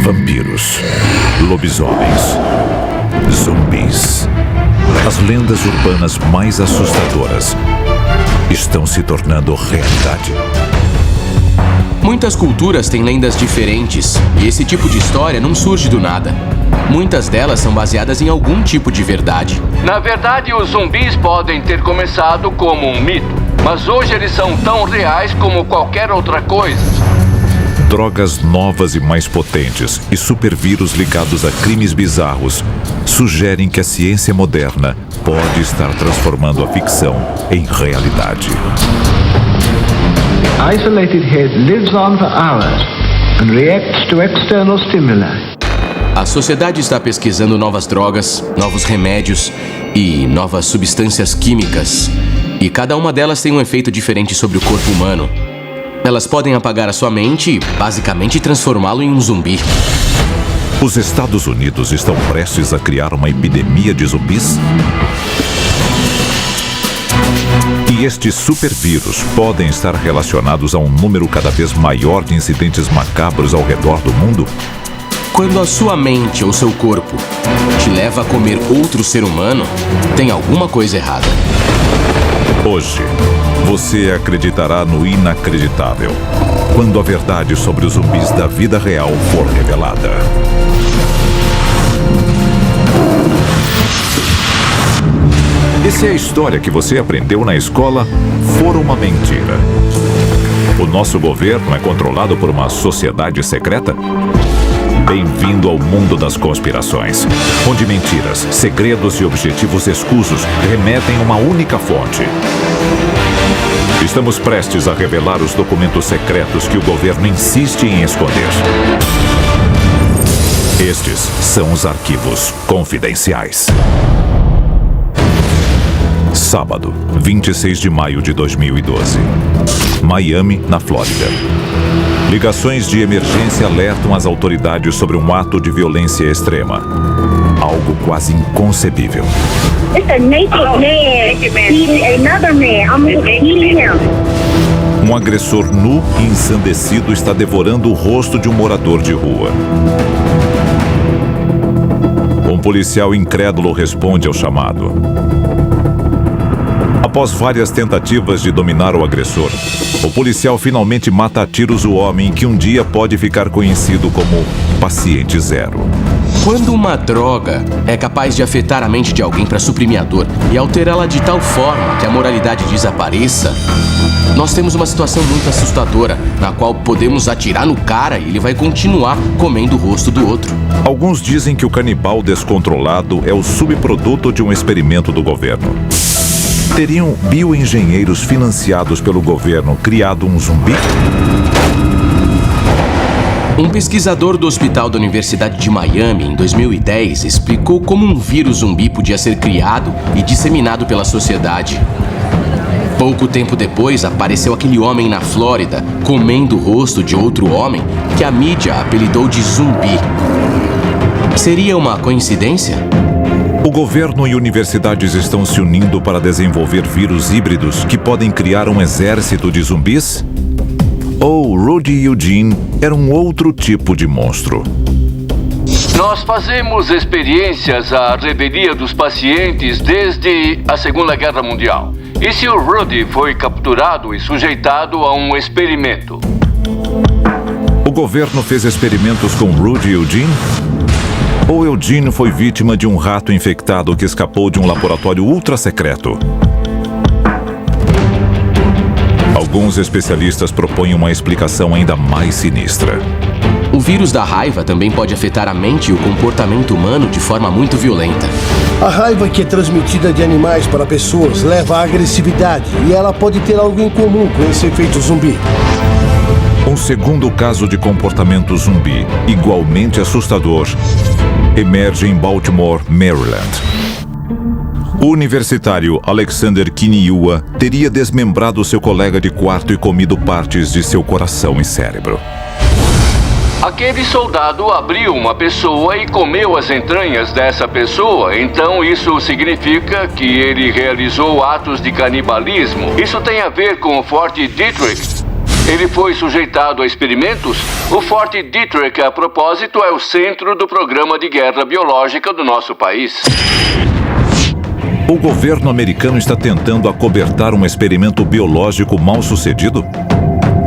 Vampiros, lobisomens, zumbis. As lendas urbanas mais assustadoras estão se tornando realidade. Muitas culturas têm lendas diferentes, e esse tipo de história não surge do nada. Muitas delas são baseadas em algum tipo de verdade. Na verdade, os zumbis podem ter começado como um mito, mas hoje eles são tão reais como qualquer outra coisa. Drogas novas e mais potentes e supervírus ligados a crimes bizarros sugerem que a ciência moderna pode estar transformando a ficção em realidade. Isolated head lives on for hours and reacts to external stimuli. A sociedade está pesquisando novas drogas, novos remédios e novas substâncias químicas. E cada uma delas tem um efeito diferente sobre o corpo humano. Elas podem apagar a sua mente e, basicamente, transformá-lo em um zumbi. Os Estados Unidos estão prestes a criar uma epidemia de zumbis? E estes supervírus podem estar relacionados a um número cada vez maior de incidentes macabros ao redor do mundo? Quando a sua mente ou seu corpo te leva a comer outro ser humano, tem alguma coisa errada. Hoje, você acreditará no inacreditável quando a verdade sobre os zumbis da vida real for revelada. E se a história que você aprendeu na escola for uma mentira? O nosso governo é controlado por uma sociedade secreta? Bem-vindo ao mundo das conspirações, onde mentiras, segredos e objetivos escusos remetem a uma única fonte. Estamos prestes a revelar os documentos secretos que o governo insiste em esconder. Estes são os arquivos confidenciais. Sábado, 26 de maio de 2012. Miami, na Flórida. Ligações de emergência alertam as autoridades sobre um ato de violência extrema. Algo quase inconcebível. Um agressor nu e ensandecido está devorando o rosto de um morador de rua. Um policial incrédulo responde ao chamado. Após várias tentativas de dominar o agressor, o policial finalmente mata a tiros o homem que um dia pode ficar conhecido como Paciente Zero. Quando uma droga é capaz de afetar a mente de alguém para suprimir a dor e alterá-la de tal forma que a moralidade desapareça, nós temos uma situação muito assustadora, na qual podemos atirar no cara e ele vai continuar comendo o rosto do outro. Alguns dizem que o canibal descontrolado é o subproduto de um experimento do governo. Teriam bioengenheiros financiados pelo governo criado um zumbi? Um pesquisador do Hospital da Universidade de Miami, em 2010, explicou como um vírus zumbi podia ser criado e disseminado pela sociedade. Pouco tempo depois, apareceu aquele homem na Flórida, comendo o rosto de outro homem, que a mídia apelidou de zumbi. Seria uma coincidência? O governo e universidades estão se unindo para desenvolver vírus híbridos que podem criar um exército de zumbis? Ou Rudy Eugene era um outro tipo de monstro? Nós fazemos experiências à revelia dos pacientes desde a Segunda Guerra Mundial. E se o Rudy foi capturado e sujeitado a um experimento? O governo fez experimentos com Rudy Eugene? Ou Eugene foi vítima de um rato infectado que escapou de um laboratório ultra secreto? Alguns especialistas propõem uma explicação ainda mais sinistra. O vírus da raiva também pode afetar a mente e o comportamento humano de forma muito violenta. A raiva que é transmitida de animais para pessoas leva à agressividade e ela pode ter algo em comum com esse efeito zumbi. Um segundo caso de comportamento zumbi, igualmente assustador, emerge em Baltimore, Maryland. O universitário Alexander Kiniua teria desmembrado seu colega de quarto e comido partes de seu coração e cérebro. Aquele soldado abriu uma pessoa e comeu as entranhas dessa pessoa. Então isso significa que ele realizou atos de canibalismo. Isso tem a ver com o Forte Detrick. Ele foi sujeitado a experimentos. O Forte Detrick, a propósito, é o centro do programa de guerra biológica do nosso país. O governo americano está tentando acobertar um experimento biológico mal sucedido?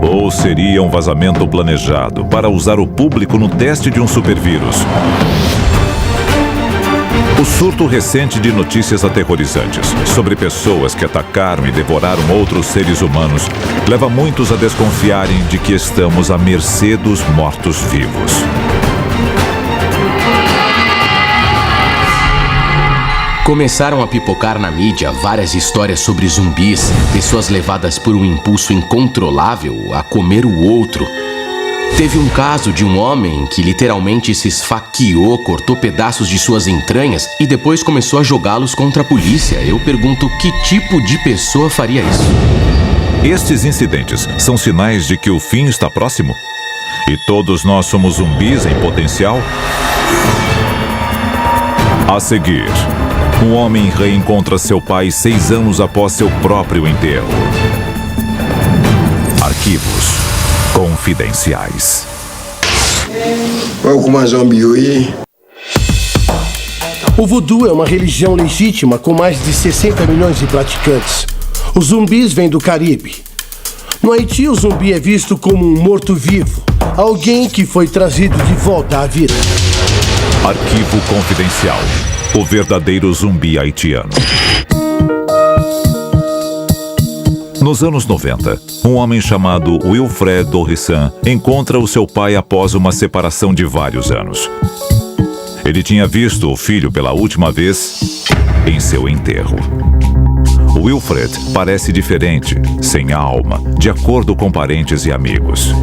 Ou seria um vazamento planejado para usar o público no teste de um supervírus? O surto recente de notícias aterrorizantes sobre pessoas que atacaram e devoraram outros seres humanos leva muitos a desconfiarem de que estamos à mercê dos mortos-vivos. Começaram a pipocar na mídia várias histórias sobre zumbis, pessoas levadas por um impulso incontrolável a comer o outro. Teve um caso de um homem que literalmente se esfaqueou, cortou pedaços de suas entranhas e depois começou a jogá-los contra a polícia. Eu pergunto, que tipo de pessoa faria isso? Estes incidentes são sinais de que o fim está próximo? E todos nós somos zumbis em potencial? A seguir, um homem reencontra seu pai 6 anos após seu próprio enterro. Arquivos confidenciais. O voodoo é uma religião legítima com mais de 60 milhões de praticantes. Os zumbis vêm do Caribe. No Haiti, o zumbi é visto como um morto-vivo, alguém que foi trazido de volta à vida. Arquivo confidencial. O verdadeiro zumbi haitiano. Nos anos 90, um homem chamado Wilfred Dorissan encontra o seu pai após uma separação de vários anos. Ele tinha visto o filho pela última vez em seu enterro. Wilfred parece diferente, sem alma, de acordo com parentes e amigos.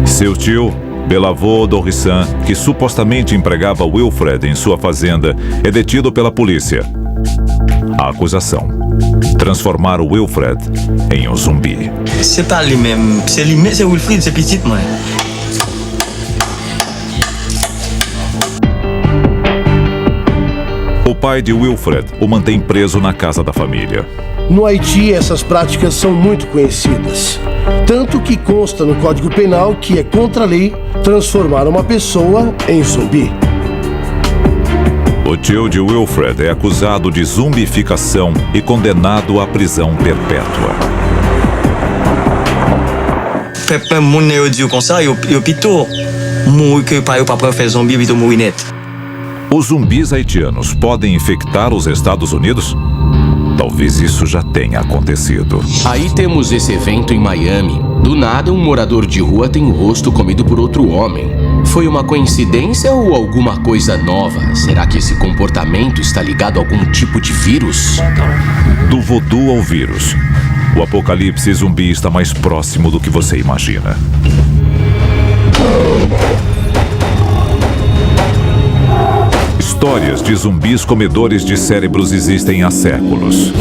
Seu tio, Belavô Dorissan, que supostamente empregava Wilfred em sua fazenda, é detido pela polícia. A acusação: transformar o Wilfred em um zumbi. C'est pas lui-même, c'est lui-même, c'est Wilfred, c'est petit, moi. O pai de Wilfred o mantém preso na casa da família. No Haiti, essas práticas são muito conhecidas. Tanto que consta no Código Penal que é contra a lei transformar uma pessoa em zumbi. O tio de Wilfred é acusado de zumbificação e condenado à prisão perpétua. Peuple moun ne dit comme ça, yo plutôt mourir que pai ou pas faire zombie, plutôt mourir net. Os zumbis haitianos podem infectar os Estados Unidos? Talvez isso já tenha acontecido. Aí temos esse evento em Miami. Do nada, um morador de rua tem o rosto comido por outro homem. Foi uma coincidência ou alguma coisa nova? Será que esse comportamento está ligado a algum tipo de vírus? Do voodoo ao vírus, o apocalipse zumbi está mais próximo do que você imagina. Histórias de zumbis comedores de cérebros existem há séculos.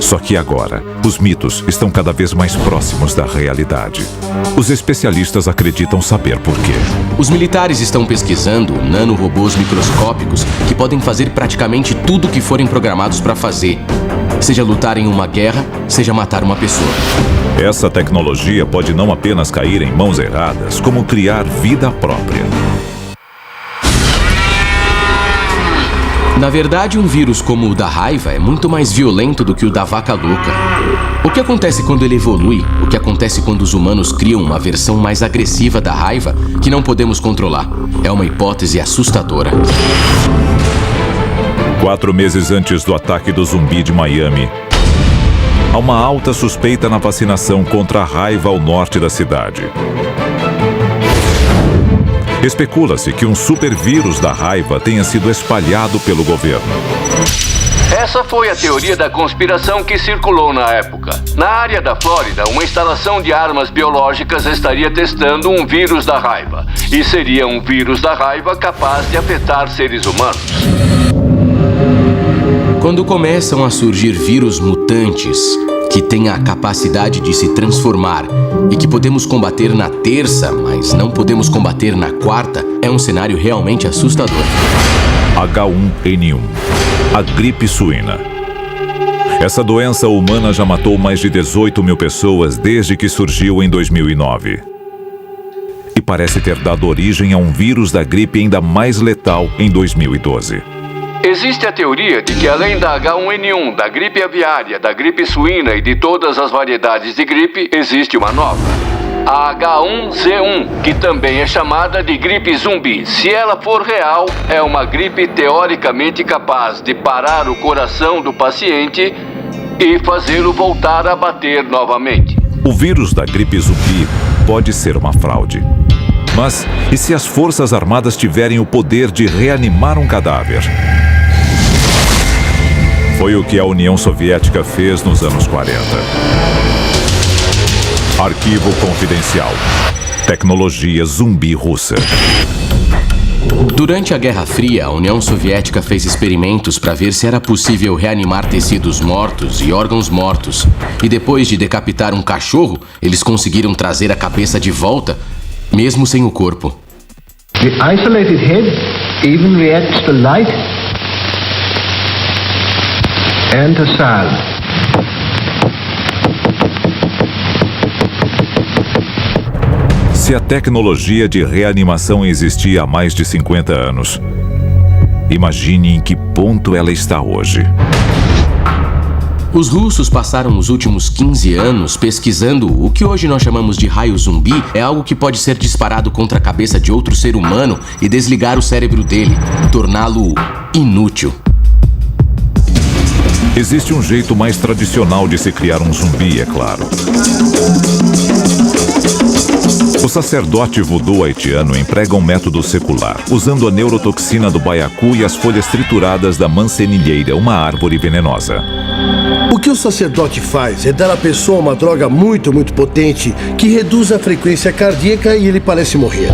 Só que agora, os mitos estão cada vez mais próximos da realidade. Os especialistas acreditam saber por quê. Os militares estão pesquisando nanorobôs microscópicos que podem fazer praticamente tudo o que forem programados para fazer. Seja lutar em uma guerra, seja matar uma pessoa. Essa tecnologia pode não apenas cair em mãos erradas, como criar vida própria. Na verdade, um vírus como o da raiva é muito mais violento do que o da vaca louca. O que acontece quando ele evolui? O que acontece quando os humanos criam uma versão mais agressiva da raiva que não podemos controlar? É uma hipótese assustadora. 4 meses antes do ataque do zumbi de Miami, há uma alta suspeita na vacinação contra a raiva ao norte da cidade. Especula-se que um supervírus da raiva tenha sido espalhado pelo governo. Essa foi a teoria da conspiração que circulou na época. Na área da Flórida, uma instalação de armas biológicas estaria testando um vírus da raiva. E seria um vírus da raiva capaz de afetar seres humanos. Quando começam a surgir vírus mutantes, que tem a capacidade de se transformar e que podemos combater na terça, mas não podemos combater na quarta, é um cenário realmente assustador. H1N1, a gripe suína. Essa doença humana já matou mais de 18 mil pessoas desde que surgiu em 2009. E parece ter dado origem a um vírus da gripe ainda mais letal em 2012. Existe a teoria de que além da H1N1, da gripe aviária, da gripe suína e de todas as variedades de gripe, existe uma nova. A H1Z1, que também é chamada de gripe zumbi. Se ela for real, é uma gripe teoricamente capaz de parar o coração do paciente e fazê-lo voltar a bater novamente. O vírus da gripe zumbi pode ser uma fraude. Mas e se as Forças Armadas tiverem o poder de reanimar um cadáver? Foi o que a União Soviética fez nos anos 40. Arquivo confidencial. Tecnologia zumbi russa. Durante a Guerra Fria, a União Soviética fez experimentos para ver se era possível reanimar tecidos mortos e órgãos mortos. E depois de decapitar um cachorro, eles conseguiram trazer a cabeça de volta, mesmo sem o corpo. The isolated head even reacts to light and to sound. Se a tecnologia de reanimação existia há mais de 50 anos, imagine em que ponto ela está hoje. Os russos passaram os últimos 15 anos pesquisando o que hoje nós chamamos de raio zumbi. É algo que pode ser disparado contra a cabeça de outro ser humano e desligar o cérebro dele, torná-lo inútil. Existe um jeito mais tradicional de se criar um zumbi, é claro. O sacerdote voodoo haitiano emprega um método secular, usando a neurotoxina do baiacu e as folhas trituradas da mancenilheira, uma árvore venenosa. O que o sacerdote faz é dar à pessoa uma droga muito potente que reduz a frequência cardíaca e ele parece morrer.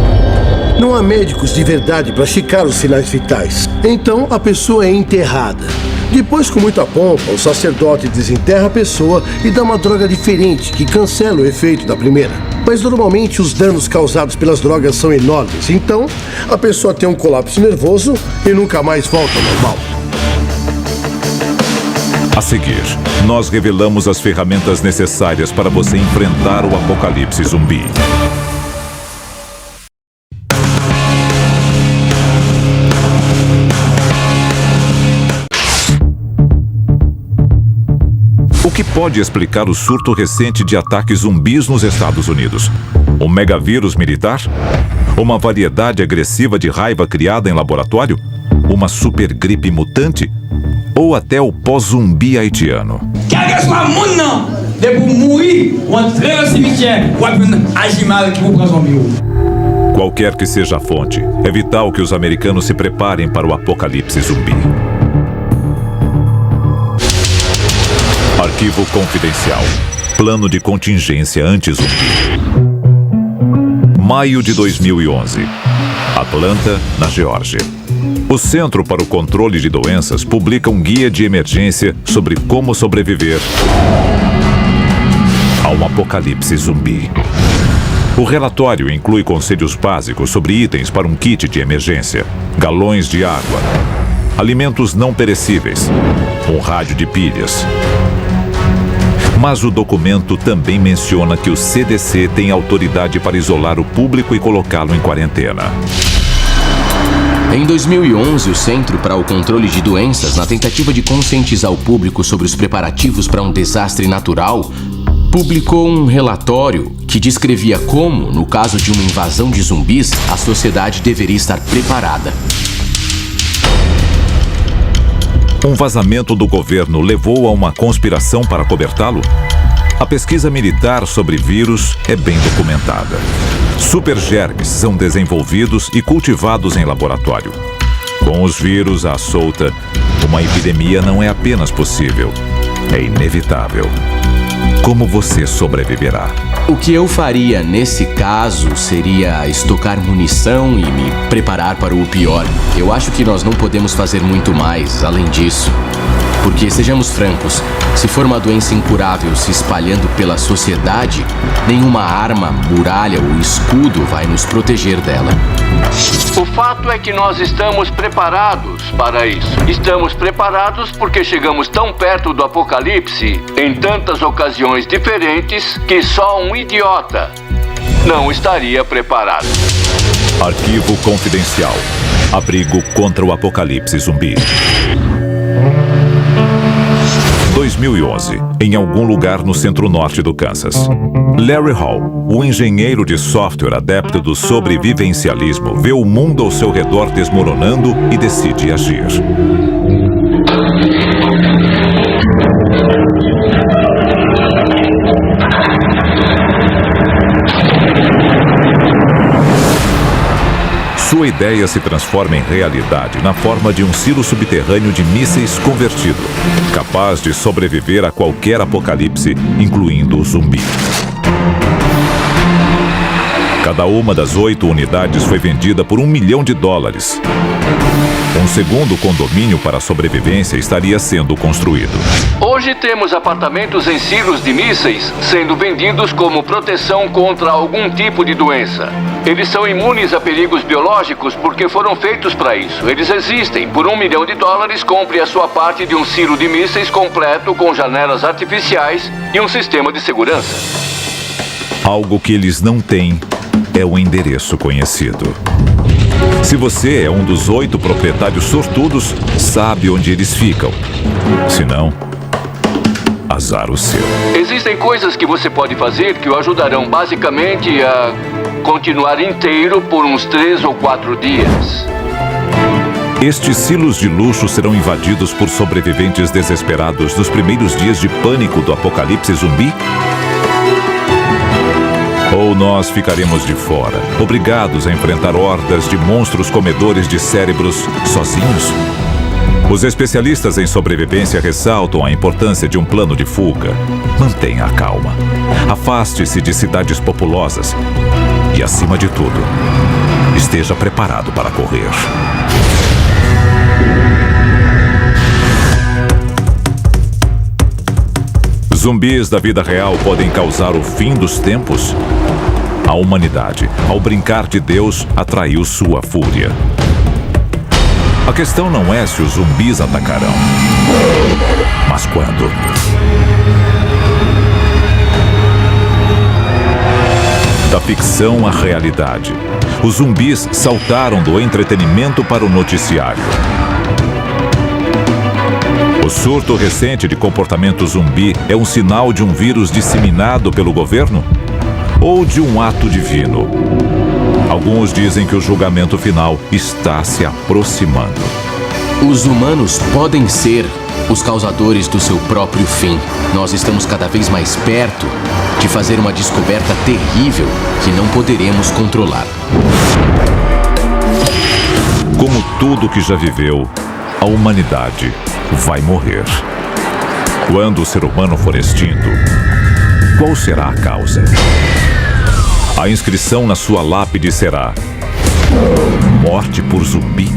Não há médicos de verdade para checar os sinais vitais. Então a pessoa é enterrada. Depois, com muita pompa, o sacerdote desenterra a pessoa e dá uma droga diferente que cancela o efeito da primeira. Mas normalmente os danos causados pelas drogas são enormes. Então a pessoa tem um colapso nervoso e nunca mais volta ao normal. A seguir, nós revelamos as ferramentas necessárias para você enfrentar o apocalipse zumbi. O que pode explicar o surto recente de ataques zumbis nos Estados Unidos? Um megavírus militar? Uma variedade agressiva de raiva criada em laboratório? Uma supergripe mutante? Ou até o pós-zumbi haitiano? Qualquer que seja a fonte, é vital que os americanos se preparem para o apocalipse zumbi. Arquivo confidencial. Plano de contingência anti-zumbi. Maio de 2011. Atlanta, na Geórgia. O Centro para o Controle de Doenças publica um guia de emergência sobre como sobreviver a um apocalipse zumbi. O relatório inclui conselhos básicos sobre itens para um kit de emergência, galões de água, alimentos não perecíveis, um rádio de pilhas. Mas o documento também menciona que o CDC tem autoridade para isolar o público e colocá-lo em quarentena. Em 2011, o Centro para o Controle de Doenças, na tentativa de conscientizar o público sobre os preparativos para um desastre natural, publicou um relatório que descrevia como, no caso de uma invasão de zumbis, a sociedade deveria estar preparada. Um vazamento do governo levou a uma conspiração para cobertá-lo? A pesquisa militar sobre vírus é bem documentada. Supergermes são desenvolvidos e cultivados em laboratório. Com os vírus à solta, uma epidemia não é apenas possível, é inevitável. Como você sobreviverá? O que eu faria nesse caso seria estocar munição e me preparar para o pior. Eu acho que nós não podemos fazer muito mais além disso. Porque, sejamos francos, se for uma doença incurável se espalhando pela sociedade, nenhuma arma, muralha ou escudo vai nos proteger dela. O fato é que nós estamos preparados para isso. Estamos preparados porque chegamos tão perto do apocalipse em tantas ocasiões diferentes que só um idiota não estaria preparado. Arquivo confidencial. Abrigo contra o apocalipse zumbi. 2011, em algum lugar no centro-norte do Kansas. Larry Hall, o engenheiro de software adepto do sobrevivencialismo, vê o mundo ao seu redor desmoronando e decide agir. Sua ideia se transforma em realidade na forma de um silo subterrâneo de mísseis convertido, capaz de sobreviver a qualquer apocalipse, incluindo o zumbi. Cada uma das 8 unidades foi vendida por $1 milhão. Um segundo condomínio para a sobrevivência estaria sendo construído. Hoje temos apartamentos em silos de mísseis sendo vendidos como proteção contra algum tipo de doença. Eles são imunes a perigos biológicos porque foram feitos para isso. Eles existem. Por $1 milhão, compre a sua parte de um silo de mísseis completo com janelas artificiais e um sistema de segurança. Algo que eles não têm é o endereço conhecido. Se você é um dos 8 proprietários sortudos, sabe onde eles ficam. Se não, azar o seu. Existem coisas que você pode fazer que o ajudarão basicamente a continuar inteiro por uns 3 ou 4 dias. Estes silos de luxo serão invadidos por sobreviventes desesperados nos primeiros dias de pânico do apocalipse zumbi? Ou nós ficaremos de fora, obrigados a enfrentar hordas de monstros comedores de cérebros sozinhos? Os especialistas em sobrevivência ressaltam a importância de um plano de fuga. Mantenha a calma. Afaste-se de cidades populosas. E, acima de tudo, esteja preparado para correr. Zumbis da vida real podem causar o fim dos tempos? A humanidade, ao brincar de Deus, atraiu sua fúria. A questão não é se os zumbis atacarão, mas quando. Da ficção à realidade, os zumbis saltaram do entretenimento para o noticiário. O surto recente de comportamento zumbi é um sinal de um vírus disseminado pelo governo? Ou de um ato divino? Alguns dizem que o julgamento final está se aproximando. Os humanos podem ser os causadores do seu próprio fim. Nós estamos cada vez mais perto de fazer uma descoberta terrível que não poderemos controlar. Como tudo que já viveu, a humanidade vai morrer. Quando o ser humano for extinto, qual será a causa? A inscrição na sua lápide será: morte por zumbi.